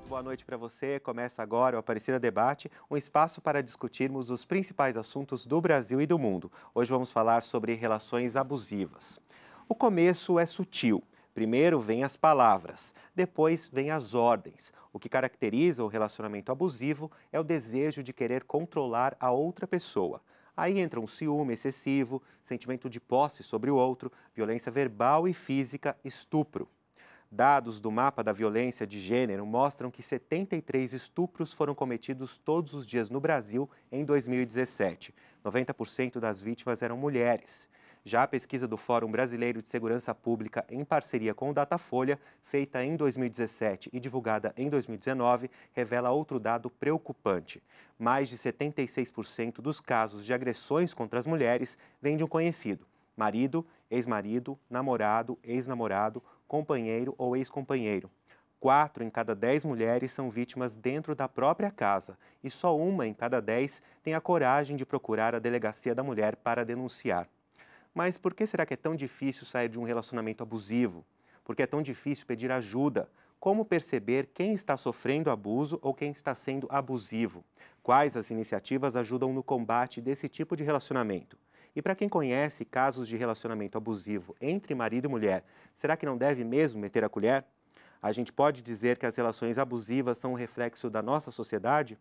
Boa noite para você. Começa agora o Aparecida Debate, um espaço para discutirmos os principais assuntos do Brasil e do mundo. Hoje vamos falar sobre relações abusivas. O começo é sutil. Primeiro vem as palavras, depois vem as ordens. O que caracteriza o relacionamento abusivo é o desejo de querer controlar a outra pessoa. Aí entra um ciúme excessivo, sentimento de posse sobre o outro, violência verbal e física, estupro. Dados do mapa da violência de gênero mostram que 73 estupros foram cometidos todos os dias no Brasil em 2017. 90% das vítimas eram mulheres. Já a pesquisa do Fórum Brasileiro de Segurança Pública, em parceria com o Datafolha, feita em 2017 e divulgada em 2019, revela outro dado preocupante. Mais de 76% dos casos de agressões contra as mulheres vêm de um conhecido: marido, ex-marido, namorado, ex-namorado, companheiro ou ex-companheiro. 4 em cada 10 mulheres são vítimas dentro da própria casa e só 1 em cada 10 tem a coragem de procurar a delegacia da mulher para denunciar. Mas por que será que é tão difícil sair de um relacionamento abusivo? Por que é tão difícil pedir ajuda? Como perceber quem está sofrendo abuso ou quem está sendo abusivo? Quais as iniciativas ajudam no combate desse tipo de relacionamento? E para quem conhece casos de relacionamento abusivo entre marido e mulher, será que não deve mesmo meter a colher? A gente pode dizer que as relações abusivas são um reflexo da nossa sociedade?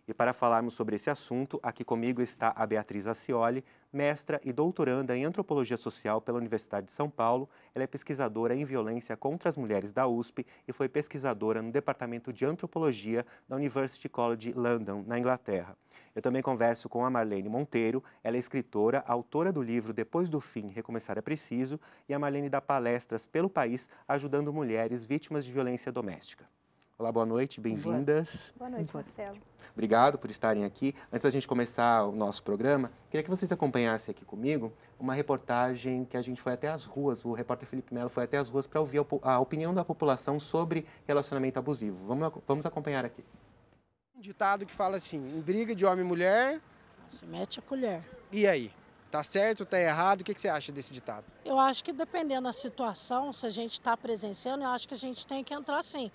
E para falarmos sobre esse assunto, aqui comigo está a Beatriz Acioli, mestra e doutoranda em Antropologia Social pela Universidade de São Paulo. Ela é pesquisadora em violência contra as mulheres da USP e foi pesquisadora no Departamento de Antropologia da University College London, na Inglaterra. Eu também converso com a Marlene Monteiro, ela é escritora, autora do livro Depois do Fim, Recomeçar é Preciso, e a Marlene dá palestras pelo país ajudando mulheres vítimas de violência doméstica. Olá, boa noite, bem-vindas. Boa noite, Marcelo. Obrigado por estarem aqui. Antes da gente começar o nosso programa, queria que vocês acompanhassem aqui comigo uma reportagem que a gente foi até as ruas, o repórter Felipe Melo foi até as ruas para ouvir a opinião da população sobre relacionamento abusivo. Vamos acompanhar aqui. Um ditado que fala assim: em briga de homem e mulher, Se mete a colher. e aí? Tá certo, tá errado? O que você acha desse ditado? Eu acho que dependendo da situação, se a gente está presenciando, eu acho que a gente tem que entrar sim.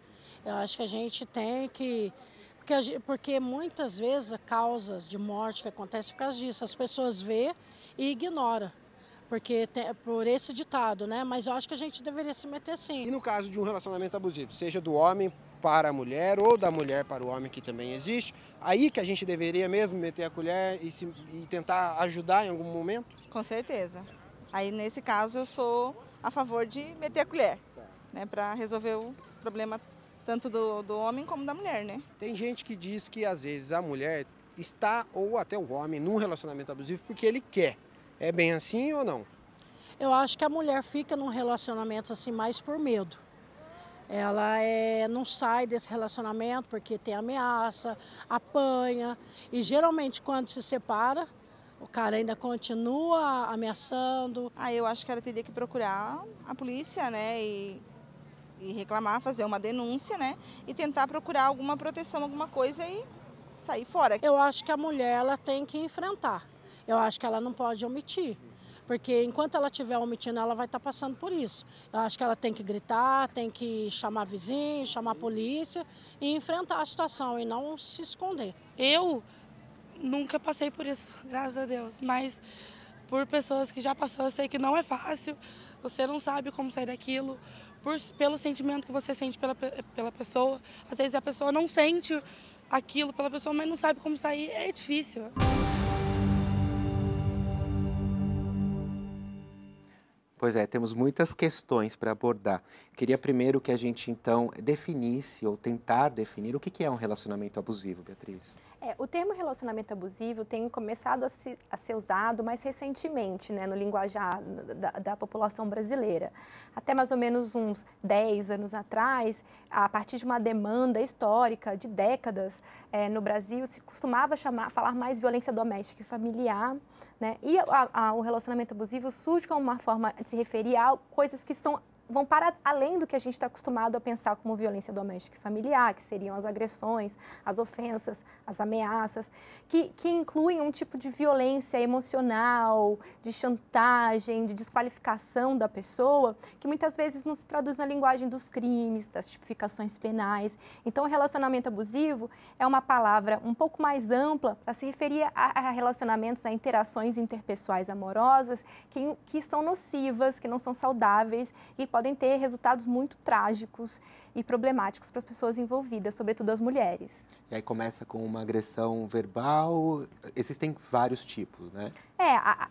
Eu acho que a gente tem que... Porque muitas vezes causas de morte que acontecem por causa disso. As pessoas vê e ignoram. Por esse ditado, né? Mas eu acho que a gente deveria se meter E sim. no caso de um relacionamento abusivo, seja do homem para a mulher ou da mulher para o homem, que também existe, aí que a gente deveria mesmo meter a colher e tentar ajudar em algum momento? Com certeza. Aí, nesse caso, eu sou a favor de meter a colher, né, para resolver o problema tanto do homem como da mulher, né? Tem gente que diz que às vezes a mulher está, ou até o homem, num relacionamento abusivo porque ele quer. É bem assim ou não? Eu acho que a mulher fica num relacionamento assim mais por medo. Ela não sai desse relacionamento porque tem ameaça, apanha. E geralmente quando se separa, o cara ainda continua ameaçando. Aí eu acho que ela teria que procurar a polícia, né, e reclamar, fazer uma denúncia, né, e tentar procurar alguma proteção, alguma coisa e sair fora. Eu acho que a mulher ela tem que enfrentar. Eu acho que ela não pode omitir. Porque enquanto ela estiver omitindo, ela vai estar passando por isso. Eu acho que ela tem que gritar, tem que chamar vizinho, chamar a polícia e enfrentar a situação e não se esconder. Eu nunca passei por isso, graças a Deus, mas por pessoas que já passaram, eu sei que não é fácil, você não sabe como sair daquilo, pelo sentimento que você sente pela pessoa. Às vezes a pessoa não sente aquilo pela pessoa, mas não sabe como sair, é difícil. Pois é, temos muitas questões para abordar. Queria primeiro que a gente, então, definisse ou tentar definir o que é um relacionamento abusivo, Beatriz. O termo relacionamento abusivo tem começado a ser usado mais recentemente, né, no linguajar da população brasileira. Até mais ou menos uns 10 anos atrás, a partir de uma demanda histórica de décadas, no Brasil se costumava falar mais violência doméstica e familiar, né, e o relacionamento abusivo surge como uma forma de se referir a coisas que são vão para além do que a gente está acostumado a pensar como violência doméstica e familiar, que seriam as agressões, as ofensas, as ameaças, que incluem um tipo de violência emocional, de chantagem, de desqualificação da pessoa, que muitas vezes não se traduz na linguagem dos crimes, das tipificações penais. Então, o relacionamento abusivo é uma palavra um pouco mais ampla para se referir a relacionamentos, a interações interpessoais amorosas que são nocivas, que não são saudáveis e podem ter resultados muito trágicos e problemáticos para as pessoas envolvidas, sobretudo as mulheres. E aí começa com uma agressão verbal, existem vários tipos, né?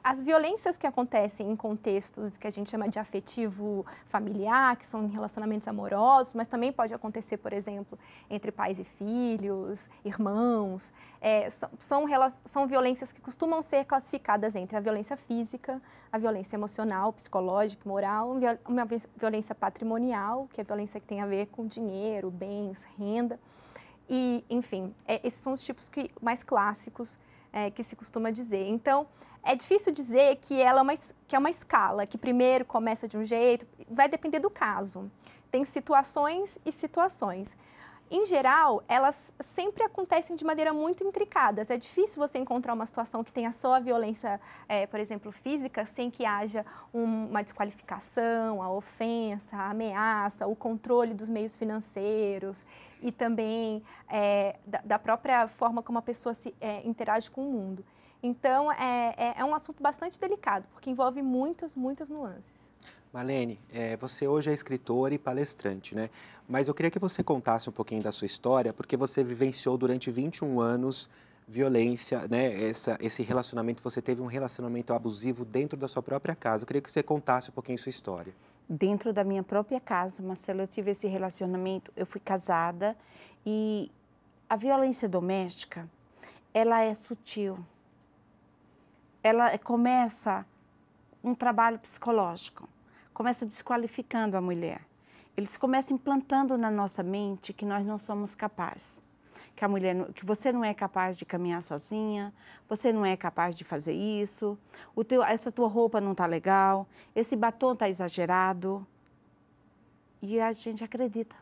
As violências que acontecem em contextos que a gente chama de afetivo familiar, que são relacionamentos amorosos, mas também pode acontecer, por exemplo, entre pais e filhos, irmãos, são violências que costumam ser classificadas entre a violência física, a violência emocional, psicológica, moral, uma violência patrimonial, que é a violência que tem a ver com dinheiro, bens, renda. E, enfim, esses são os tipos mais clássicos que se costuma dizer. Então, é difícil dizer que ela é uma escala, que primeiro começa de um jeito, vai depender do caso. Tem situações e situações. Em geral, elas sempre acontecem de maneira muito intricada. É difícil você encontrar uma situação que tenha só a violência, por exemplo, física, sem que haja uma desqualificação, a ofensa, a ameaça, o controle dos meios financeiros e também da própria forma como a pessoa interage com o mundo. Então, é um assunto bastante delicado, porque envolve muitas nuances. Marlene, você hoje é escritora e palestrante, né? Mas eu queria que você contasse um pouquinho da sua história, porque você vivenciou durante 21 anos violência, né? Esse relacionamento, você teve um relacionamento abusivo dentro da sua própria casa. Eu queria que você contasse um pouquinho sua história. Dentro da minha própria casa, Marcelo, eu tive esse relacionamento, eu fui casada e a violência doméstica, ela é sutil. Ela começa um trabalho psicológico. Começa desqualificando a mulher. Eles começam implantando na nossa mente que nós não somos capazes. Que você não é capaz de caminhar sozinha, você não é capaz de fazer isso, essa tua roupa não está legal, esse batom está exagerado. E a gente acredita.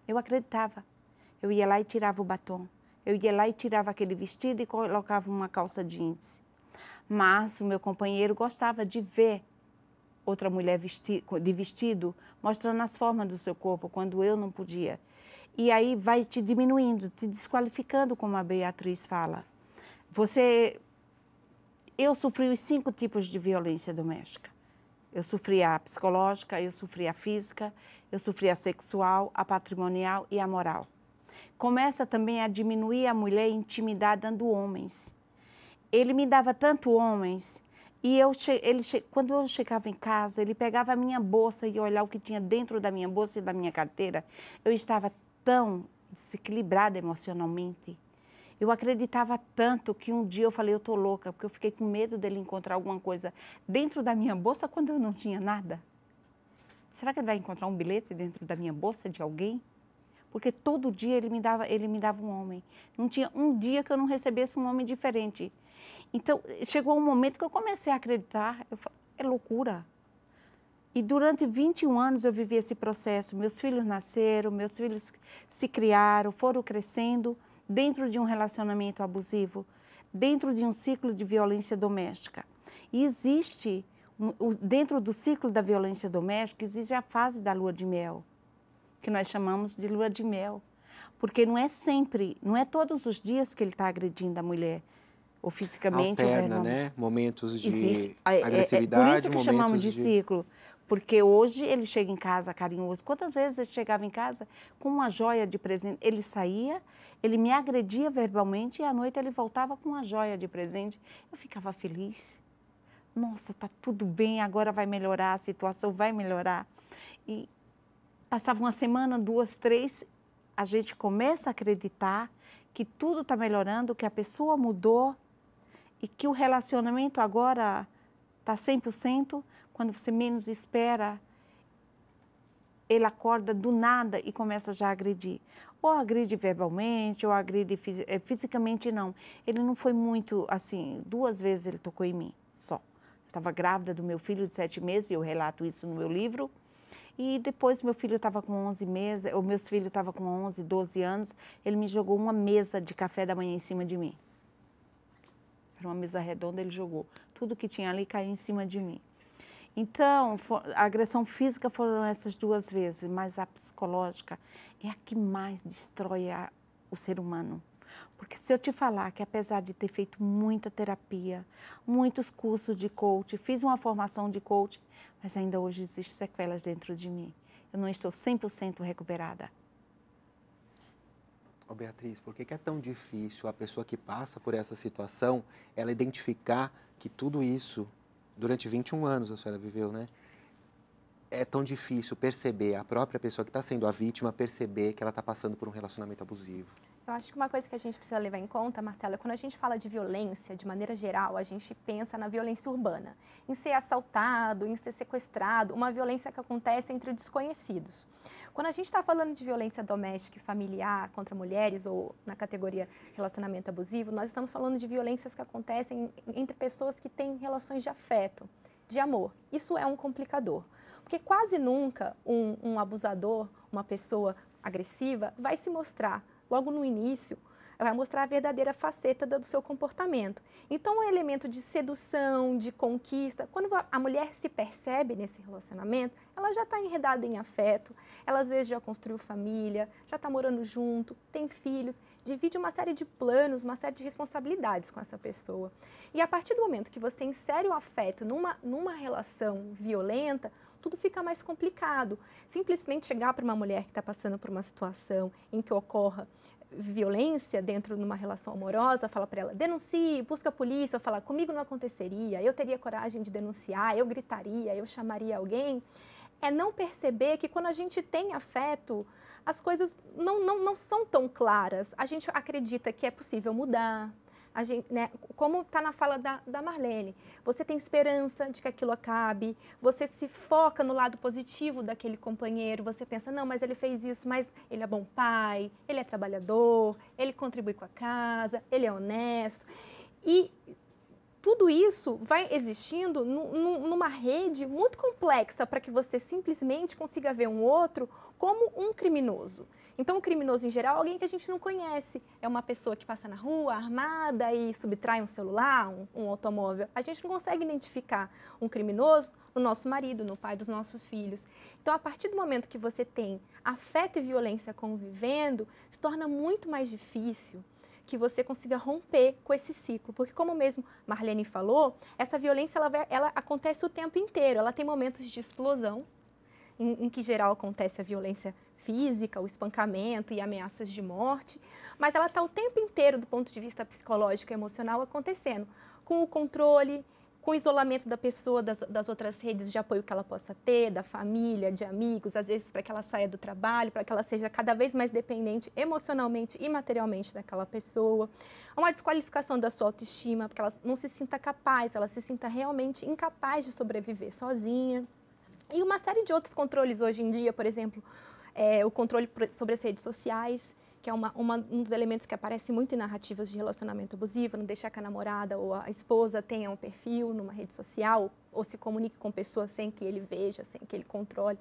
Eu acreditava. Eu ia lá e tirava o batom. Eu ia lá e tirava aquele vestido e colocava uma calça jeans. Mas o meu companheiro gostava de ver outra mulher de vestido, mostrando as formas do seu corpo, quando eu não podia. E aí vai te diminuindo, te desqualificando, como a Beatriz fala. Eu sofri os 5 tipos de violência doméstica. Eu sofri a psicológica, eu sofri a física, eu sofri a sexual, a patrimonial e a moral. Começa também a diminuir a mulher intimidando homens. Ele me dava tanto homens. E quando eu chegava em casa, ele pegava a minha bolsa e olhava o que tinha dentro da minha bolsa e da minha carteira. Eu estava tão desequilibrada emocionalmente. Eu acreditava tanto que um dia eu falei, eu estou louca, porque eu fiquei com medo dele encontrar alguma coisa dentro da minha bolsa quando eu não tinha nada. Será que ele vai encontrar um bilhete dentro da minha bolsa de alguém? Porque todo dia ele me dava um homem. Não tinha um dia que eu não recebesse um homem diferente. Então, chegou um momento que eu comecei a acreditar, é loucura. E durante 21 anos eu vivi esse processo. Meus filhos nasceram, meus filhos se criaram, foram crescendo dentro de um relacionamento abusivo, dentro de um ciclo de violência doméstica. E existe, dentro do ciclo da violência doméstica, existe a fase da lua de mel, que nós chamamos de lua de mel. Porque não é sempre, não é todos os dias que ele está agredindo a mulher. Ou fisicamente, alterna, né? Momentos de agressividade, por isso que chamamos de ciclo, porque hoje ele chega em casa carinhoso. Quantas vezes ele chegava em casa com uma joia de presente? Ele saía, ele me agredia verbalmente e à noite ele voltava com uma joia de presente. Eu ficava feliz. Nossa, tá tudo bem, agora vai melhorar, a situação vai melhorar. E passava uma semana, 2, 3, a gente começa a acreditar que tudo está melhorando, que a pessoa mudou, e que o relacionamento agora está 100%, quando você menos espera, ele acorda do nada e começa já a agredir. Ou agride verbalmente, ou agride fisicamente, não. Ele não foi muito, assim, 2 vezes ele tocou em mim, só. Eu estava grávida do meu filho de 7 meses, e eu relato isso no meu livro, E depois meu filho estava com 11 meses, ou meus filhos estavam com 11, 12 anos, ele me jogou uma mesa de café da manhã em cima de mim. Era uma mesa redonda, ele jogou. Tudo que tinha ali caiu em cima de mim. Então, a agressão física foram essas 2 vezes, mas a psicológica é a que mais destrói o ser humano. Porque se eu te falar que apesar de ter feito muita terapia, muitos cursos de coach, fiz uma formação de coach, mas ainda hoje existem sequelas dentro de mim. Eu não estou 100% recuperada. Ô Beatriz, por que é tão difícil a pessoa que passa por essa situação, ela identificar que tudo isso, durante 21 anos a senhora viveu, né? É tão difícil perceber, a própria pessoa que está sendo a vítima, perceber que ela está passando por um relacionamento abusivo? Eu acho que uma coisa que a gente precisa levar em conta, Marcela, quando a gente fala de violência, de maneira geral, a gente pensa na violência urbana, em ser assaltado, em ser sequestrado, uma violência que acontece entre desconhecidos. Quando a gente está falando de violência doméstica e familiar contra mulheres ou na categoria relacionamento abusivo, nós estamos falando de violências que acontecem entre pessoas que têm relações de afeto, de amor. Isso é um complicador, porque quase nunca um abusador, uma pessoa agressiva, vai se mostrar logo no início, vai mostrar a verdadeira faceta do seu comportamento. Então, o elemento de sedução, de conquista, quando a mulher se percebe nesse relacionamento, ela já está enredada em afeto, ela às vezes já construiu família, já está morando junto, tem filhos, divide uma série de planos, uma série de responsabilidades com essa pessoa. E a partir do momento que você insere o afeto numa relação violenta, tudo fica mais complicado. Simplesmente chegar para uma mulher que está passando por uma situação em que ocorra violência dentro de uma relação amorosa, fala para ela, denuncie, busca a polícia, falar, comigo não aconteceria, eu teria coragem de denunciar, eu gritaria, eu chamaria alguém, é não perceber que quando a gente tem afeto, as coisas não são tão claras. A gente acredita que é possível mudar. A gente, né, como está na fala da Marlene, você tem esperança de que aquilo acabe, você se foca no lado positivo daquele companheiro, você pensa, não, mas ele fez isso, mas ele é bom pai, ele é trabalhador, ele contribui com a casa, ele é honesto. E tudo isso vai existindo numa rede muito complexa para que você simplesmente consiga ver um outro como um criminoso. Então, o criminoso, em geral, é alguém que a gente não conhece. É uma pessoa que passa na rua, armada, e subtrai um celular, um automóvel. A gente não consegue identificar um criminoso no nosso marido, no pai dos nossos filhos. Então, a partir do momento que você tem afeto e violência convivendo, se torna muito mais difícil que você consiga romper com esse ciclo. Porque, como mesmo Marlene falou, essa violência ela acontece o tempo inteiro. Ela tem momentos de explosão, em que geral acontece a violência física, o espancamento e ameaças de morte, mas ela está o tempo inteiro, do ponto de vista psicológico e emocional, acontecendo, com o controle, com o isolamento da pessoa das outras redes de apoio que ela possa ter, da família, de amigos, às vezes para que ela saia do trabalho, para que ela seja cada vez mais dependente emocionalmente e materialmente daquela pessoa, uma desqualificação da sua autoestima, porque ela não se sinta capaz, ela se sinta realmente incapaz de sobreviver sozinha. E uma série de outros controles hoje em dia, por exemplo, o controle sobre as redes sociais, que é um dos elementos que aparece muito em narrativas de relacionamento abusivo, não deixar que a namorada ou a esposa tenha um perfil numa rede social ou se comunique com pessoas sem que ele veja, sem que ele controle.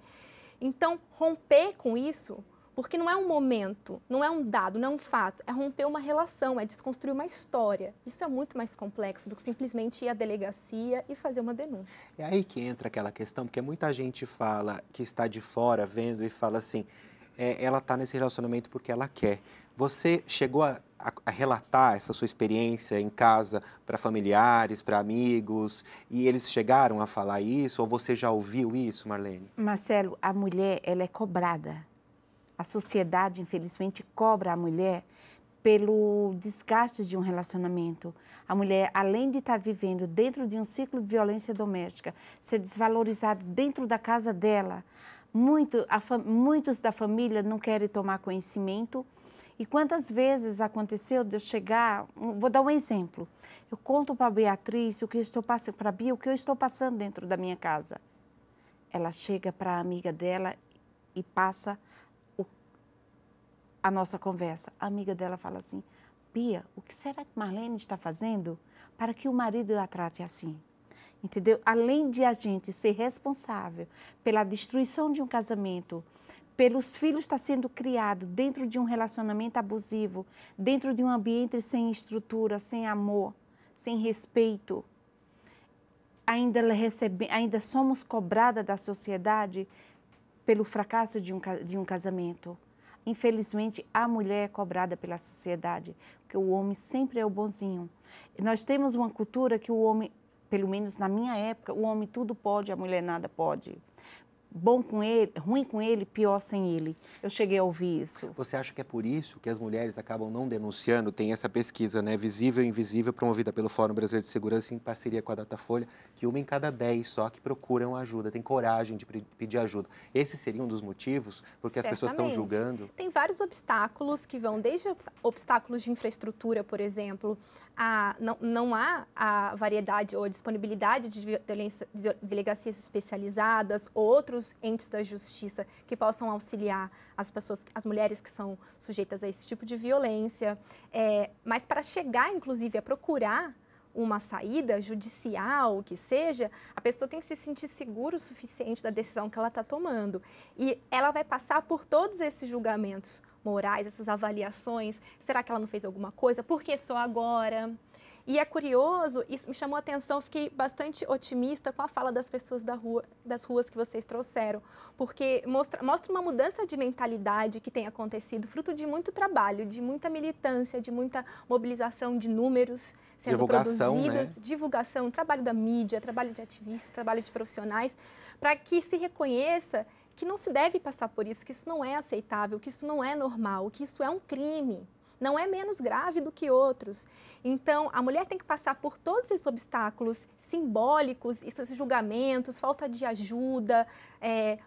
Então, romper com isso, porque não é um momento, não é um dado, não é um fato, é romper uma relação, é desconstruir uma história. Isso é muito mais complexo do que simplesmente ir à delegacia e fazer uma denúncia. É aí que entra aquela questão, porque muita gente fala que está de fora vendo e fala assim, ela está nesse relacionamento porque ela quer. Você chegou a relatar essa sua experiência em casa para familiares, para amigos, e eles chegaram a falar isso, ou você já ouviu isso, Marlene? Marcelo, a mulher, ela é cobrada. A sociedade, infelizmente, cobra a mulher pelo desgaste de um relacionamento. A mulher, além de estar vivendo dentro de um ciclo de violência doméstica, ser desvalorizada dentro da casa dela, muitos da família não querem tomar conhecimento. E quantas vezes aconteceu de eu chegar, vou dar um exemplo, eu conto para a Beatriz o que eu estou passando, para a Bia, o que eu estou passando dentro da minha casa. Ela chega para a amiga dela e passa a nossa conversa. A amiga dela fala assim, Bia, o que será que Marlene está fazendo para que o marido a trate assim? entendeu? Além de a gente ser responsável pela destruição de um casamento, pelos filhos estar sendo criados dentro de um relacionamento abusivo, dentro de um ambiente sem estrutura, sem amor, sem respeito, ainda somos cobradas da sociedade pelo fracasso de um casamento. Infelizmente, a mulher é cobrada pela sociedade, porque o homem sempre é o bonzinho. Nós temos uma cultura que o homem, pelo menos na minha época, o homem tudo pode, a mulher nada pode. Bom com ele, ruim com ele, pior sem ele. Eu cheguei a ouvir isso. Você acha que é por isso que as mulheres acabam não denunciando? Tem essa pesquisa, né, Visível e Invisível, promovida pelo Fórum Brasileiro de Segurança em parceria com a Datafolha, que 1 em cada 10 só que procuram ajuda, tem coragem de pedir ajuda. Esse seria um dos motivos? Porque as pessoas estão julgando? Tem vários obstáculos que vão desde obstáculos de infraestrutura, por exemplo, não há a variedade ou a disponibilidade de delegacias especializadas, outros entes da justiça que possam auxiliar as pessoas, as mulheres que são sujeitas a esse tipo de violência. Mas para chegar, inclusive, a procurar uma saída judicial, o que seja, a pessoa tem que se sentir segura o suficiente da decisão que ela está tomando. E ela vai passar por todos esses julgamentos morais, essas avaliações. Será que ela não fez alguma coisa? Por que só agora? E é curioso, isso me chamou a atenção, fiquei bastante otimista com a fala das pessoas das ruas que vocês trouxeram, porque mostra uma mudança de mentalidade que tem acontecido, fruto de muito trabalho, de muita militância, de muita mobilização de números sendo produzidos, divulgação, trabalho da mídia, trabalho de ativistas, trabalho de profissionais, para que se reconheça que não se deve passar por isso, que isso não é aceitável, que isso não é normal, que isso é um crime. Não é menos grave do que outros. Então, a mulher tem que passar por todos esses obstáculos simbólicos, esses julgamentos, falta de ajuda,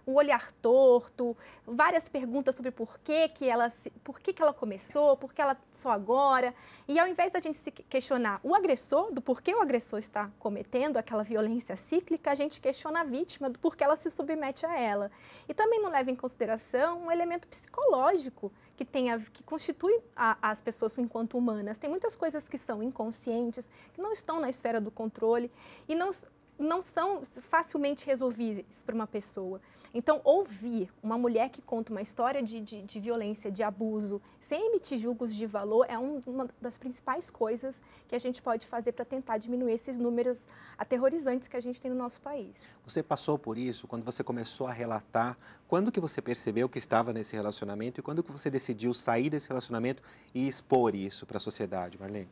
o olhar torto, várias perguntas sobre por que ela começou, por que ela só agora. E ao invés da gente se questionar o agressor, do porquê o agressor está cometendo aquela violência cíclica, a gente questiona a vítima do porquê ela se submete a ela. E também não leva em consideração um elemento psicológico que constitui as pessoas enquanto humanas. Tem muitas coisas que são inconscientes, que não estão na esfera do controle e não são facilmente resolvíveis para uma pessoa. Então, ouvir uma mulher que conta uma história de violência, de abuso, sem emitir julgos de valor, é uma das principais coisas que a gente pode fazer para tentar diminuir esses números aterrorizantes que a gente tem no nosso país. Você passou por isso quando você começou a relatar? Quando que você percebeu que estava nesse relacionamento e quando que você decidiu sair desse relacionamento e expor isso para a sociedade, Marlene?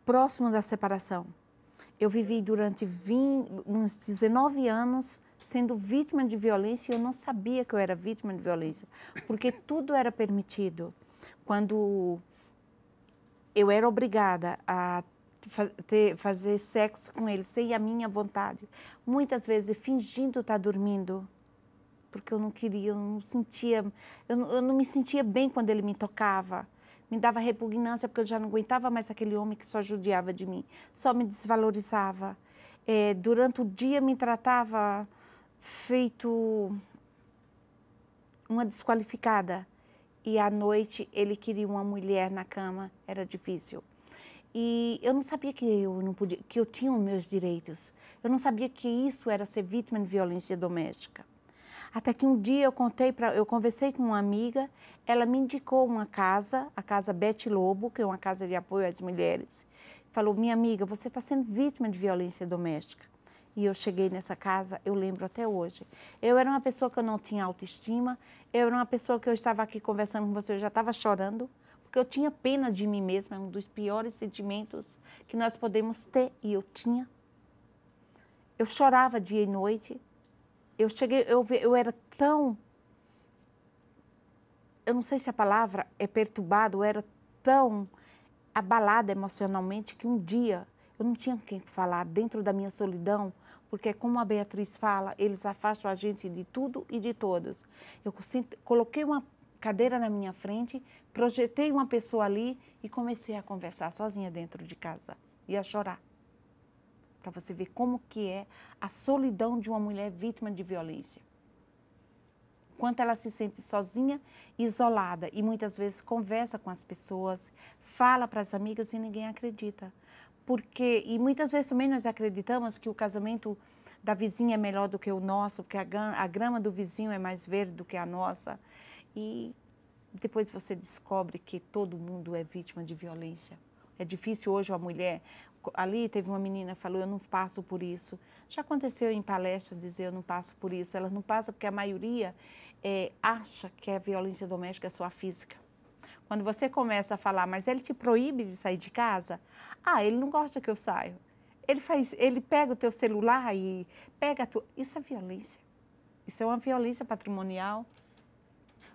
Próximo da separação. Eu vivi durante uns 19 anos sendo vítima de violência e eu não sabia que eu era vítima de violência, porque tudo era permitido. Quando eu era obrigada a fazer sexo com ele sem a minha vontade, muitas vezes fingindo estar dormindo, porque eu não queria, eu não me sentia bem quando ele me tocava. Me dava repugnância porque eu já não aguentava mais aquele homem que só judiava de mim, só me desvalorizava. Durante o dia me tratava feito uma desqualificada e à noite ele queria uma mulher na cama, era difícil. E eu não sabia que eu não podia, que eu tinha os meus direitos. Eu não sabia que isso era ser vítima de violência doméstica. Até que um dia eu conversei com uma amiga, ela me indicou uma casa, a Casa Bete Lobo, que é uma casa de apoio às mulheres. Falou, minha amiga, você está sendo vítima de violência doméstica. E eu cheguei nessa casa, eu lembro até hoje. Eu era uma pessoa que eu não tinha autoestima, eu era uma pessoa que eu estava aqui conversando com você, eu já estava chorando, porque eu tinha pena de mim mesma, é um dos piores sentimentos que nós podemos ter, e eu tinha. Eu chorava dia e noite. Eu era tão, eu não sei se a palavra é perturbado, eu era tão abalada emocionalmente que um dia eu não tinha com quem falar dentro da minha solidão, porque como a Beatriz fala, eles afastam a gente de tudo e de todos. Eu coloquei uma cadeira na minha frente, projetei uma pessoa ali e comecei a conversar sozinha dentro de casa e a chorar. Para você ver como que é a solidão de uma mulher vítima de violência. Quanto ela se sente sozinha, isolada e muitas vezes conversa com as pessoas, fala para as amigas e ninguém acredita. porque, e muitas vezes também nós acreditamos que o casamento da vizinha é melhor do que o nosso, porque a grama do vizinho é mais verde do que a nossa. E depois você descobre que todo mundo é vítima de violência. É difícil hoje a mulher... Ali teve uma menina que falou, eu não passo por isso. Já aconteceu em palestra dizer, eu não passo por isso. Elas não passam porque a maioria acha que a violência doméstica é só a física. Quando você começa a falar, mas ele te proíbe de sair de casa? Ah, ele não gosta que eu saia. Ele pega o teu celular e pega a tua... Isso é violência. Isso é uma violência patrimonial.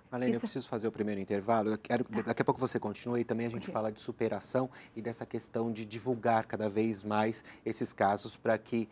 Marlene, eu preciso fazer o primeiro intervalo. Daqui a pouco você continua e também a gente fala de superação e dessa questão de divulgar cada vez mais esses casos para que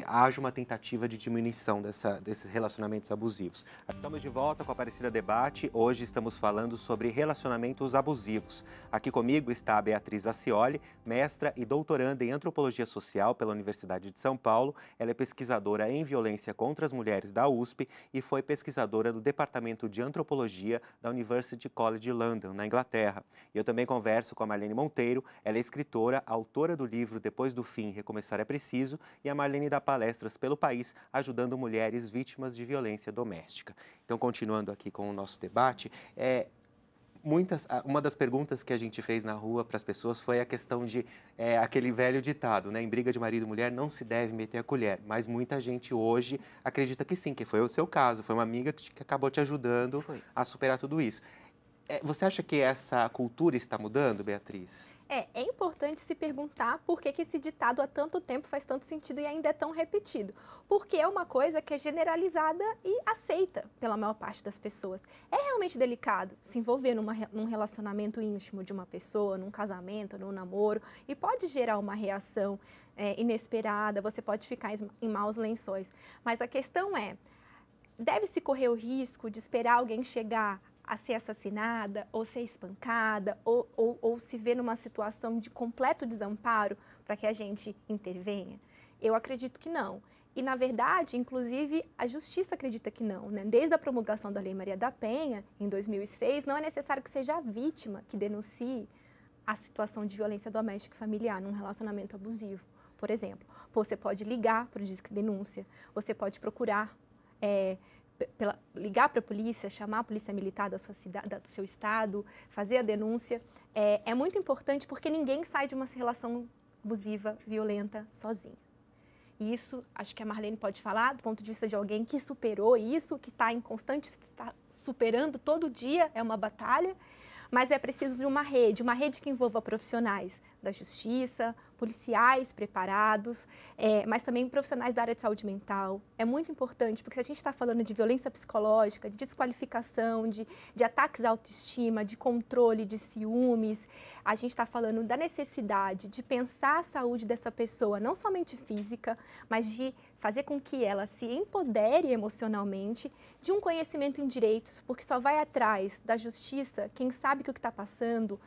haja uma tentativa de diminuição desses relacionamentos abusivos. Estamos de volta com a Aparecida Debate. Hoje estamos falando sobre relacionamentos abusivos. Aqui comigo está a Beatriz Acioli, mestra e doutoranda em Antropologia Social pela Universidade de São Paulo. Ela é pesquisadora em violência contra as mulheres da USP e foi pesquisadora do Departamento de Antropologia da University College London, na Inglaterra. E eu também converso com a Marlene Monteiro. Ela é escritora, autora do livro Depois do Fim, Recomeçar é Preciso, e a Marlene dá palestras pelo país, ajudando mulheres vítimas de violência doméstica. Então, continuando aqui com o nosso debate, uma das perguntas que a gente fez na rua para as pessoas foi a questão de aquele velho ditado, né? Em briga de marido e mulher não se deve meter a colher, mas muita gente hoje acredita que sim, que foi o seu caso, foi uma amiga que acabou te ajudando a superar tudo isso. Você acha que essa cultura está mudando, Beatriz? É importante se perguntar por que esse ditado há tanto tempo faz tanto sentido e ainda é tão repetido. Porque é uma coisa que é generalizada e aceita pela maior parte das pessoas. É realmente delicado se envolver num relacionamento íntimo de uma pessoa, num casamento, num namoro, e pode gerar uma reação inesperada, você pode ficar em maus lençóis. Mas a questão deve-se correr o risco de esperar alguém chegar a ser assassinada, ou ser espancada, ou se ver numa situação de completo desamparo para que a gente intervenha? Eu acredito que não. E, na verdade, inclusive, a justiça acredita que não, né? Desde a promulgação da Lei Maria da Penha, em 2006, não é necessário que seja a vítima que denuncie a situação de violência doméstica e familiar num relacionamento abusivo. Por exemplo, você pode ligar para o Disque Denúncia, você pode procurar... ligar para a polícia, chamar a polícia militar da sua cidade, do seu estado, fazer a denúncia. É muito importante porque ninguém sai de uma relação abusiva, violenta, sozinho. E isso, acho que a Marlene pode falar, do ponto de vista de alguém que superou isso, que está está superando todo dia, é uma batalha, mas é preciso de uma rede que envolva profissionais da justiça, policiais preparados, mas também profissionais da área de saúde mental. É muito importante, porque se a gente está falando de violência psicológica, de desqualificação, de ataques à autoestima, de controle, de ciúmes, a gente está falando da necessidade de pensar a saúde dessa pessoa, não somente física, mas de fazer com que ela se empodere emocionalmente, de um conhecimento em direitos, porque só vai atrás da justiça quem sabe que o que está passando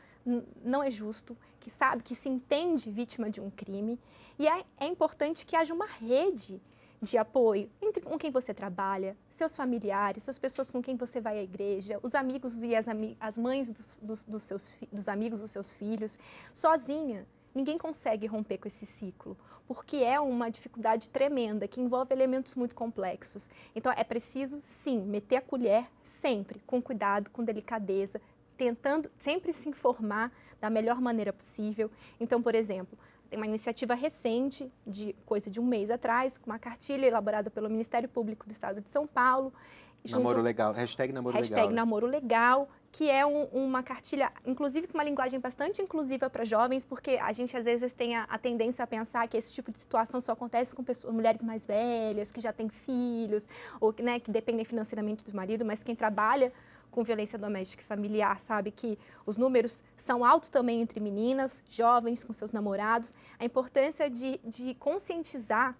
não é justo, que sabe, que se entende vítima de um crime. E é importante que haja uma rede de apoio com quem você trabalha, seus familiares, as pessoas com quem você vai à igreja, os amigos e as mães dos amigos dos seus filhos. Sozinha, ninguém consegue romper com esse ciclo, porque é uma dificuldade tremenda, que envolve elementos muito complexos. Então, é preciso, sim, meter a colher sempre, com cuidado, com delicadeza, tentando sempre se informar da melhor maneira possível. Então, por exemplo, tem uma iniciativa recente, de coisa de um mês atrás, com uma cartilha elaborada pelo Ministério Público do Estado de São Paulo. Namoro Legal, hashtag Namoro Legal. Hashtag Namoro Legal, que é uma cartilha, inclusive com uma linguagem bastante inclusiva para jovens, porque a gente às vezes tem a tendência a pensar que esse tipo de situação só acontece com mulheres mais velhas, que já têm filhos, ou né, que dependem financeiramente do marido, mas quem trabalha com violência doméstica e familiar sabe que os números são altos também entre meninas, jovens, com seus namorados. A importância de conscientizar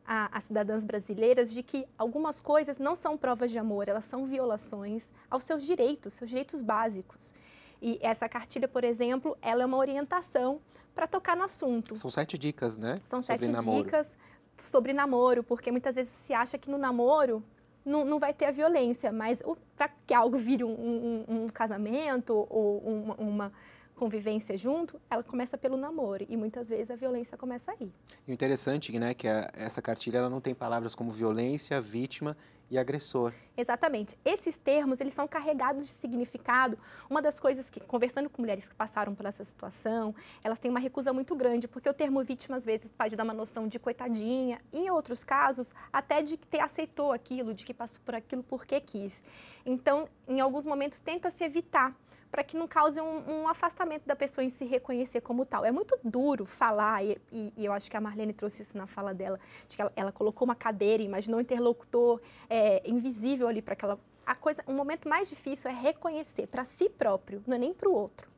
as cidadãs brasileiras de que algumas coisas não são provas de amor, elas são violações aos seus direitos básicos. E essa cartilha, por exemplo, ela é uma orientação para tocar no assunto. São 7 dicas, né? São 7 dicas sobre namoro, porque muitas vezes se acha que no namoro não vai ter a violência, mas para que algo vire um casamento ou convivência junto, ela começa pelo namoro e muitas vezes a violência começa aí. E o interessante, né, que essa cartilha ela não tem palavras como violência, vítima e agressor. Exatamente. Esses termos, eles são carregados de significado. Uma das coisas que, conversando com mulheres que passaram por essa situação, elas têm uma recusa muito grande, porque o termo vítima, às vezes, pode dar uma noção de coitadinha, e em outros casos, até de que aceitou aquilo, de que passou por aquilo porque quis. Então, em alguns momentos, tenta-se evitar, para que não cause um afastamento da pessoa em se reconhecer como tal. É muito duro falar, e eu acho que a Marlene trouxe isso na fala dela, de que ela colocou uma cadeira, imaginou um interlocutor invisível ali para aquela... O momento mais difícil é reconhecer para si próprio, não é nem para o outro,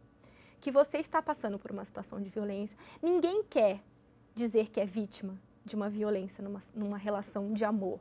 que você está passando por uma situação de violência. Ninguém quer dizer que é vítima de uma violência numa relação de amor.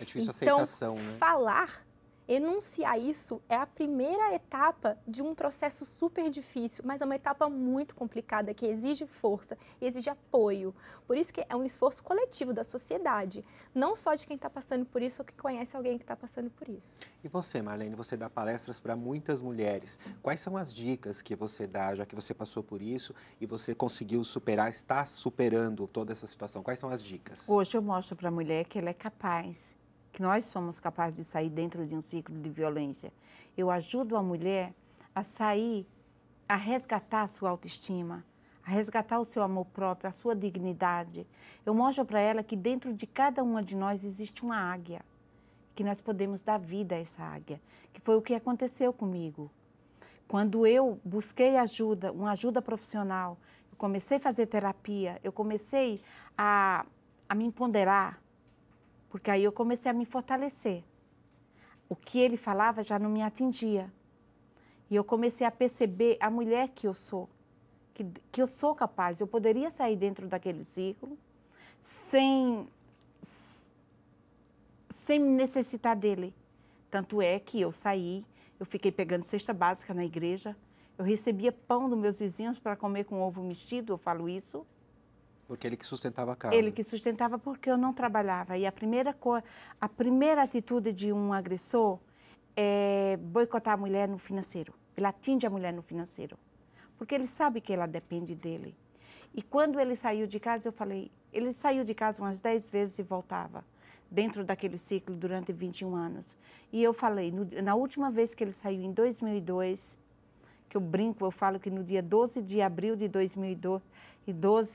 É difícil a Então, aceitação, né? falar, enunciar isso é a primeira etapa de um processo super difícil, mas é uma etapa muito complicada, que exige força, exige apoio. Por isso que é um esforço coletivo da sociedade, não só de quem está passando por isso ou que conhece alguém que está passando por isso. E você, Marlene, você dá palestras para muitas mulheres. Quais são as dicas que você dá, já que você passou por isso e você conseguiu superar, está superando toda essa situação? Quais são as dicas? Hoje eu mostro para a mulher que ela é capaz, que nós somos capazes de sair dentro de um ciclo de violência. Eu ajudo a mulher a sair, a resgatar a sua autoestima, a resgatar o seu amor próprio, a sua dignidade. Eu mostro para ela que dentro de cada uma de nós existe uma águia, que nós podemos dar vida a essa águia, que foi o que aconteceu comigo. Quando eu busquei ajuda, uma ajuda profissional, eu comecei a fazer terapia, eu comecei a me empoderar, porque aí eu comecei a me fortalecer. O que ele falava já não me atingia. E eu comecei a perceber a mulher que eu sou, que eu sou capaz. Eu poderia sair dentro daquele ciclo sem me necessitar dele. Tanto é que eu saí, eu fiquei pegando cesta básica na igreja, eu recebia pão dos meus vizinhos para comer com ovo mexido, eu falo isso. Porque ele que sustentava a casa. Ele que sustentava porque eu não trabalhava. E a primeira atitude de um agressor é boicotar a mulher no financeiro. Ele atinge a mulher no financeiro. Porque ele sabe que ela depende dele. E quando ele saiu de casa, eu falei, ele saiu de casa umas 10 vezes e voltava, dentro daquele ciclo durante 21 anos. E eu falei, na última vez que ele saiu, em 2002, que eu brinco, eu falo que no dia 12 de abril de 2012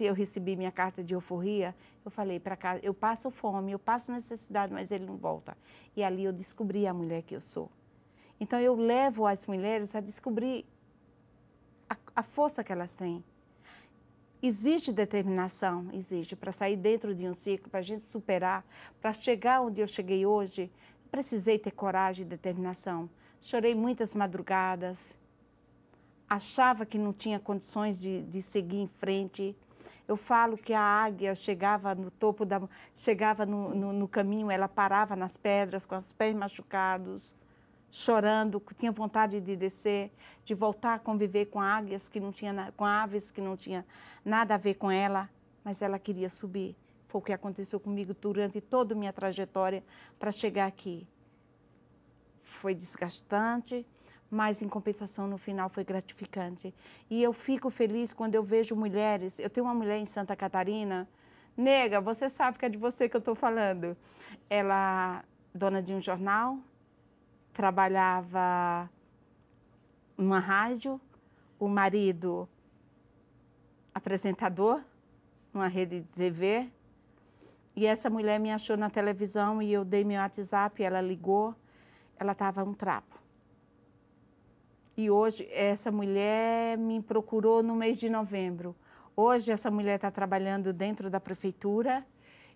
eu recebi minha carta de euforia, eu falei para casa, eu passo fome, eu passo necessidade, mas ele não volta. E ali eu descobri a mulher que eu sou. Então eu levo as mulheres a descobrir a força que elas têm. Existe determinação, existe, para sair dentro de um ciclo, para a gente superar, para chegar onde eu cheguei hoje, eu precisei ter coragem e determinação. Chorei muitas madrugadas, achava que não tinha condições de seguir em frente. Eu falo que a águia chegava no topo chegava no caminho, ela parava nas pedras com os pés machucados, chorando, tinha vontade de descer, de voltar a conviver com águias que não tinha, com aves que não tinha nada a ver com ela, mas ela queria subir. Foi o que aconteceu comigo durante toda a minha trajetória para chegar aqui. Foi desgastante, mas em compensação no final foi gratificante. E eu fico feliz quando eu vejo mulheres, eu tenho uma mulher em Santa Catarina, nega, você sabe que é de você que eu estou falando. Ela, dona de um jornal, trabalhava numa rádio, o marido apresentador, numa rede de TV, e essa mulher me achou na televisão e eu dei meu WhatsApp, ela ligou, ela estava um trapo. E hoje essa mulher me procurou no mês de novembro. Hoje essa mulher está trabalhando dentro da prefeitura.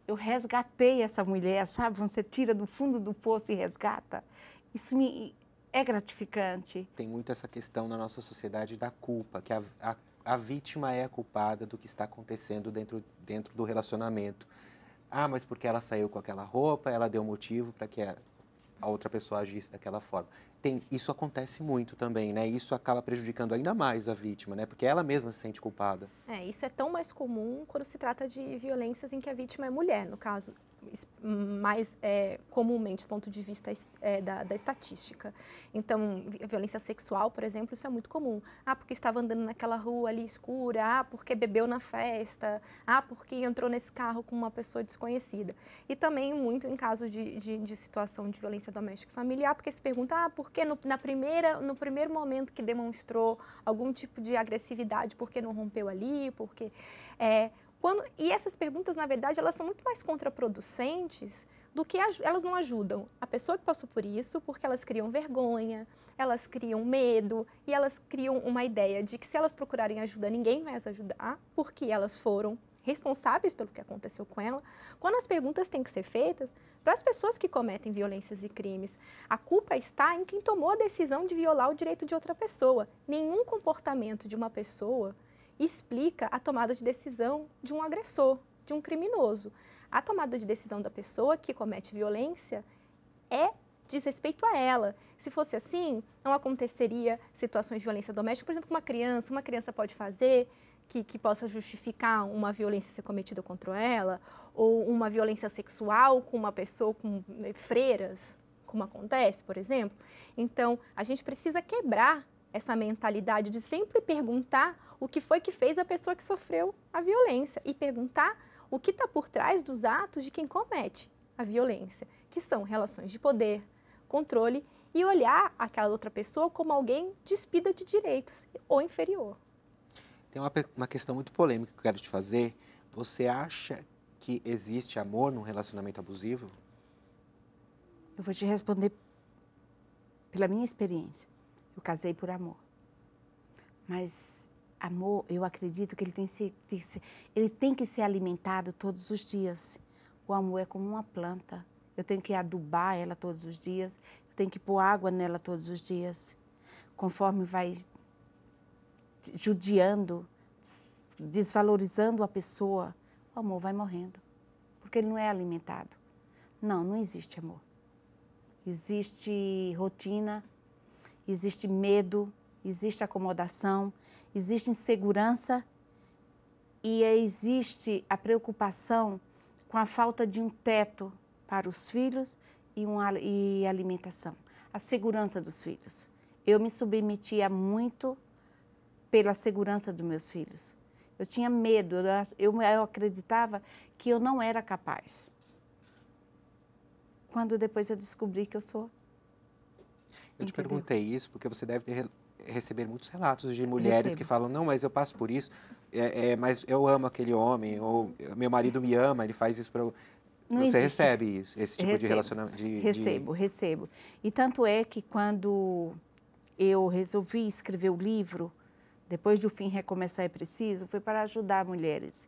Eu resgatei essa mulher, sabe? Você tira do fundo do poço e resgata. Isso é gratificante. Tem muito essa questão na nossa sociedade da culpa, que a vítima é a culpada do que está acontecendo dentro do relacionamento. Ah, mas porque ela saiu com aquela roupa, ela deu motivo para que a outra pessoa agisse daquela forma. Isso acontece muito também, né? Isso acaba prejudicando ainda mais a vítima, né? Porque ela mesma se sente culpada. Isso é tão mais comum quando se trata de violências em que a vítima é mulher, no caso mais comumente do ponto de vista da estatística. Então, a violência sexual, por exemplo, isso é muito comum. Porque estava andando naquela rua ali escura, porque bebeu na festa, porque entrou nesse carro com uma pessoa desconhecida. E também muito em caso de situação de violência doméstica e familiar, porque se pergunta, por que no primeiro momento que demonstrou algum tipo de agressividade, por que não rompeu ali, porque... E essas perguntas, na verdade, elas são muito mais contraproducentes do que elas não ajudam a pessoa que passou por isso, porque elas criam vergonha, elas criam medo e elas criam uma ideia de que se elas procurarem ajuda, ninguém vai as ajudar, porque elas foram responsáveis pelo que aconteceu com ela. Quando as perguntas têm que ser feitas para as pessoas que cometem violências e crimes, a culpa está em quem tomou a decisão de violar o direito de outra pessoa. Nenhum comportamento de uma pessoa explica a tomada de decisão de um agressor, de um criminoso. A tomada de decisão da pessoa que comete violência diz respeito a ela. Se fosse assim, não aconteceria situações de violência doméstica, por exemplo, com uma criança pode fazer que possa justificar uma violência ser cometida contra ela, ou uma violência sexual com uma pessoa com freiras, como acontece, por exemplo. Então, a gente precisa quebrar essa mentalidade de sempre perguntar o que foi que fez a pessoa que sofreu a violência e perguntar o que está por trás dos atos de quem comete a violência, que são relações de poder, controle e olhar aquela outra pessoa como alguém despida de direitos ou inferior. Tem uma questão muito polêmica que eu quero te fazer. Você acha que existe amor num relacionamento abusivo? Eu vou te responder pela minha experiência. Eu casei por amor. Mas amor, eu acredito que ele tem que ser alimentado todos os dias. O amor é como uma planta. Eu tenho que adubar ela todos os dias. Eu tenho que pôr água nela todos os dias. Conforme vai judiando, desvalorizando a pessoa, o amor vai morrendo. Porque ele não é alimentado. Não existe amor. Existe rotina, existe medo, existe acomodação, existe insegurança e existe a preocupação com a falta de um teto para os filhos e alimentação. A segurança dos filhos. Eu me submetia muito pela segurança dos meus filhos. Eu tinha medo, eu acreditava que eu não era capaz. Quando depois eu descobri que eu sou. Eu te perguntei isso porque você deve receber muitos relatos de mulheres que falam, não, mas eu passo por isso, mas eu amo aquele homem, ou meu marido me ama, ele faz isso para eu... Você recebe isso, esse tipo de relacionamento? Recebo. E tanto é que quando eu resolvi escrever o livro, depois de O Fim Recomeçar é Preciso, foi para ajudar mulheres.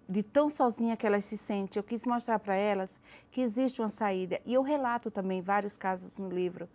De tão sozinha que elas se sentem, eu quis mostrar para elas que existe uma saída. E eu relato também vários casos no livro.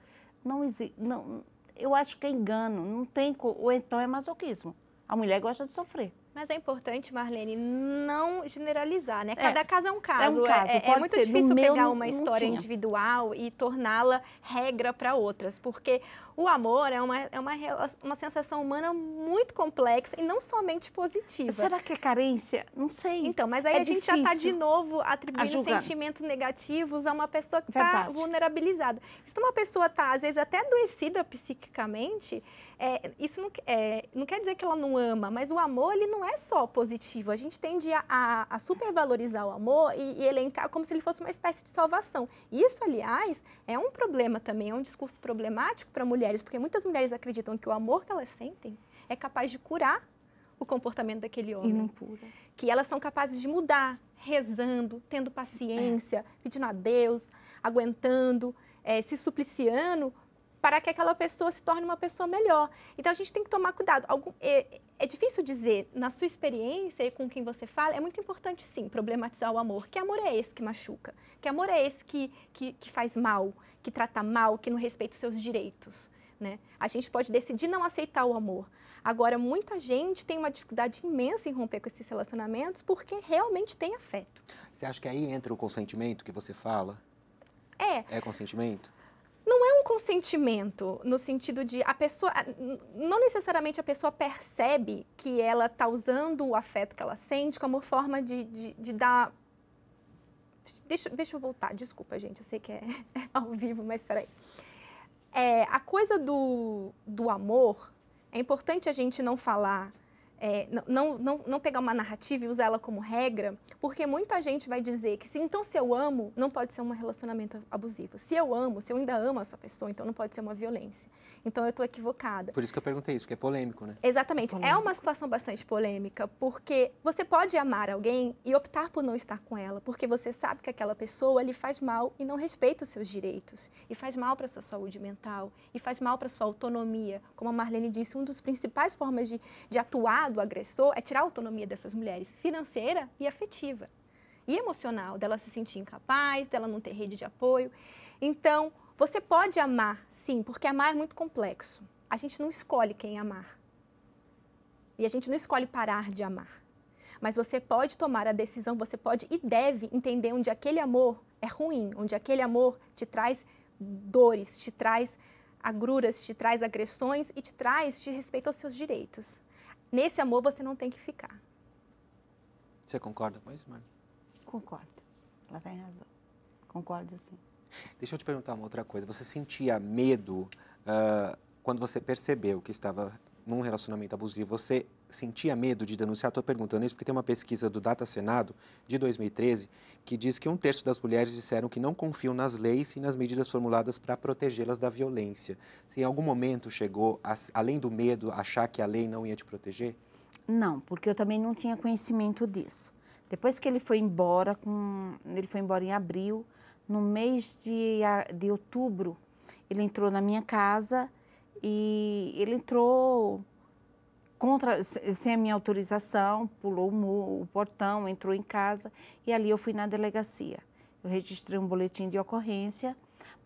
Eu acho que é engano, não tem, ou então é masoquismo. A mulher gosta de sofrer. Mas é importante, Marlene, não generalizar, né? Cada caso é um caso. É um caso. É muito difícil pegar uma história individual e torná-la regra para outras, porque o amor é uma sensação humana muito complexa e não somente positiva. Será que é carência? Não sei. Então, mas aí a gente já está de novo atribuindo sentimentos negativos a uma pessoa que está vulnerabilizada. Se uma pessoa está, às vezes, até adoecida psiquicamente, isso não quer dizer que ela não ama, mas o amor, ele não é só positivo. A gente tende a supervalorizar o amor e elencar como se ele fosse uma espécie de salvação. Isso, aliás, é um problema também, é um discurso problemático para mulheres, porque muitas mulheres acreditam que o amor que elas sentem é capaz de curar o comportamento daquele homem. E não cura. Que elas são capazes de mudar, rezando, tendo paciência, pedindo a Deus, aguentando, se supliciando, para que aquela pessoa se torne uma pessoa melhor. Então, a gente tem que tomar cuidado. É difícil dizer, na sua experiência e com quem você fala, é muito importante, sim, problematizar o amor. Que amor é esse que machuca? Que amor é esse que faz mal, que trata mal, que não respeita os seus direitos? Né? A gente pode decidir não aceitar o amor. Agora, muita gente tem uma dificuldade imensa em romper com esses relacionamentos porque realmente tem afeto. Você acha que aí entra o consentimento que você fala? É consentimento? Não é um consentimento no sentido de a pessoa, não necessariamente a pessoa percebe que ela está usando o afeto que ela sente como forma de deixa eu voltar, desculpa, gente, eu sei que é ao vivo, mas espera aí. A coisa do amor, é importante a gente não falar, não pegar uma narrativa e usar ela como regra, porque muita gente vai dizer que então se eu amo, não pode ser um relacionamento abusivo. Se eu ainda amo essa pessoa, então não pode ser uma violência. Então eu estou equivocada. Por isso que eu perguntei isso, que é polêmico, né? Exatamente. É uma situação bastante polêmica, porque você pode amar alguém e optar por não estar com ela, porque você sabe que aquela pessoa lhe faz mal e não respeita os seus direitos, e faz mal para a sua saúde mental, e faz mal para a sua autonomia. Como a Marlene disse, uma das principais formas de atuar do agressor é tirar a autonomia dessas mulheres, financeira e afetiva. E emocional, dela se sentir incapaz, dela não ter rede de apoio. Então, você pode amar, sim, porque amar é muito complexo. A gente não escolhe quem amar. E a gente não escolhe parar de amar. Mas você pode tomar a decisão, você pode e deve entender onde aquele amor é ruim, onde aquele amor te traz dores, te traz agruras, te traz agressões e te traz de respeito aos seus direitos. Nesse amor você não tem que ficar. Você concorda com isso, Marlene? Concordo. Ela tem razão. Concordo, sim. Deixa eu te perguntar uma outra coisa. Você sentia medo quando você percebeu que estava num relacionamento abusivo? Você sentia medo de denunciar? Estou perguntando isso porque tem uma pesquisa do Data Senado, de 2013, que diz que 1/3 das mulheres disseram que não confiam nas leis e nas medidas formuladas para protegê-las da violência. Se em algum momento chegou, além do medo, achar que a lei não ia te proteger? Não, porque eu também não tinha conhecimento disso. Depois que ele foi embora em abril, no mês de outubro, ele entrou na minha casa e ele entrou sem a minha autorização, pulou o portão, entrou em casa e ali eu fui na delegacia. Eu registrei um boletim de ocorrência,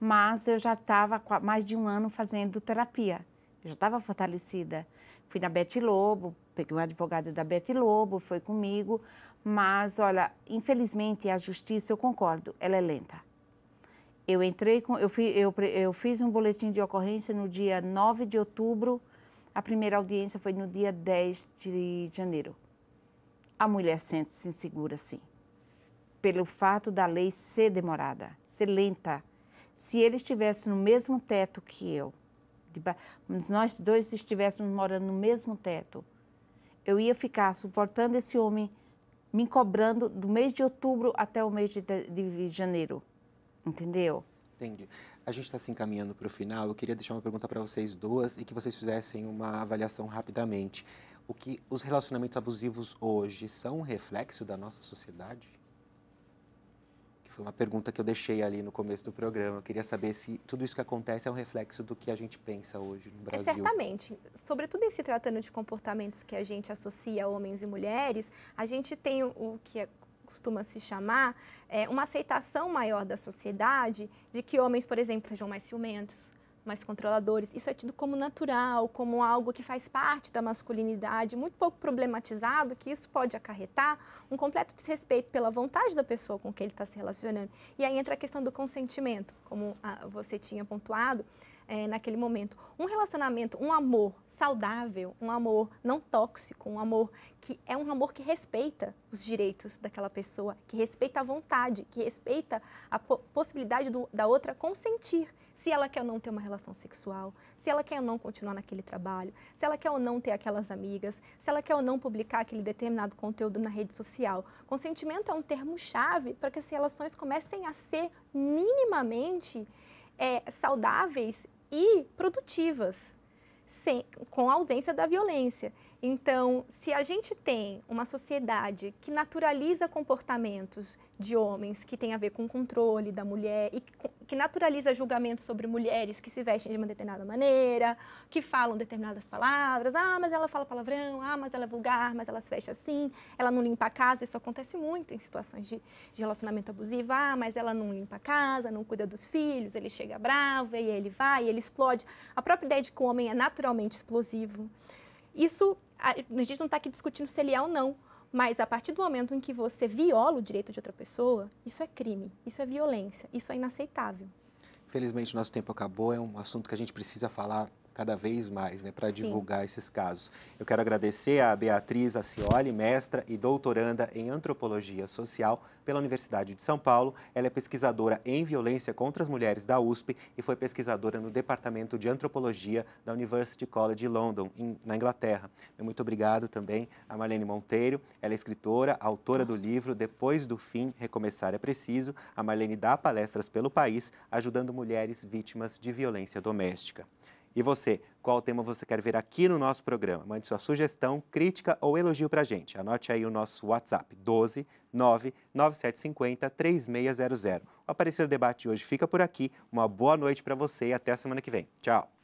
mas eu já estava há mais de um ano fazendo terapia. Eu já estava fortalecida. Fui na Bete Lobo, peguei um advogado da Bete Lobo, foi comigo, mas, olha, infelizmente a justiça, eu concordo, ela é lenta. Eu fiz um boletim de ocorrência no dia 9 de outubro, a primeira audiência foi no dia 10 de janeiro. A mulher sente-se insegura, sim, pelo fato da lei ser demorada, ser lenta. Se ele estivesse no mesmo teto que eu, nós dois estivéssemos morando no mesmo teto, eu ia ficar suportando esse homem me cobrando do mês de outubro até o mês de janeiro, entendeu? Entendi. A gente está se encaminhando para o final. Eu queria deixar uma pergunta para vocês duas e que vocês fizessem uma avaliação rapidamente. Os relacionamentos abusivos hoje são um reflexo da nossa sociedade? Foi uma pergunta que eu deixei ali no começo do programa. Eu queria saber se tudo isso que acontece é um reflexo do que a gente pensa hoje no Brasil. Certamente. Sobretudo em se tratando de comportamentos que a gente associa a homens e mulheres, a gente tem o que costuma se chamar uma aceitação maior da sociedade de que homens, por exemplo, sejam mais ciumentos, mais controladores. Isso é tido como natural, como algo que faz parte da masculinidade, muito pouco problematizado, que isso pode acarretar um completo desrespeito pela vontade da pessoa com quem ele está se relacionando. E aí entra a questão do consentimento, como você tinha pontuado naquele momento. Um relacionamento, um amor saudável, um amor não tóxico, um amor que é um amor que respeita os direitos daquela pessoa, que respeita a vontade, que respeita a possibilidade da outra consentir. Se ela quer ou não ter uma relação sexual, se ela quer ou não continuar naquele trabalho, se ela quer ou não ter aquelas amigas, se ela quer ou não publicar aquele determinado conteúdo na rede social. Consentimento é um termo-chave para que as relações comecem a ser minimamente saudáveis e produtivas, com a ausência da violência. Então, se a gente tem uma sociedade que naturaliza comportamentos de homens que tem a ver com controle da mulher e que naturaliza julgamentos sobre mulheres que se vestem de uma determinada maneira, que falam determinadas palavras, mas ela fala palavrão, mas ela é vulgar, mas ela se veste assim, ela não limpa a casa, isso acontece muito em situações de relacionamento abusivo, mas ela não limpa a casa, não cuida dos filhos, ele chega bravo, e ele vai, e ele explode. A própria ideia de que o homem é naturalmente explosivo. Isso, a gente não está aqui discutindo se ele é ou não, mas a partir do momento em que você viola o direito de outra pessoa, isso é crime, isso é violência, isso é inaceitável. Infelizmente, nosso tempo acabou, é um assunto que a gente precisa falar cada vez mais, né, para Sim. divulgar esses casos. Eu quero agradecer a Beatriz Acioli, mestra e doutoranda em Antropologia Social pela Universidade de São Paulo. Ela é pesquisadora em violência contra as mulheres da USP e foi pesquisadora no Departamento de Antropologia da University College London, na Inglaterra. Muito obrigado também a Marlene Monteiro. Ela é escritora, autora do livro Depois do Fim, Recomeçar é Preciso. A Marlene dá palestras pelo país, ajudando mulheres vítimas de violência doméstica. E você, qual tema você quer ver aqui no nosso programa? Mande sua sugestão, crítica ou elogio para a gente. Anote aí o nosso WhatsApp, 12 99750 3600. O Aparecer Debate hoje fica por aqui. Uma boa noite para você e até a semana que vem. Tchau!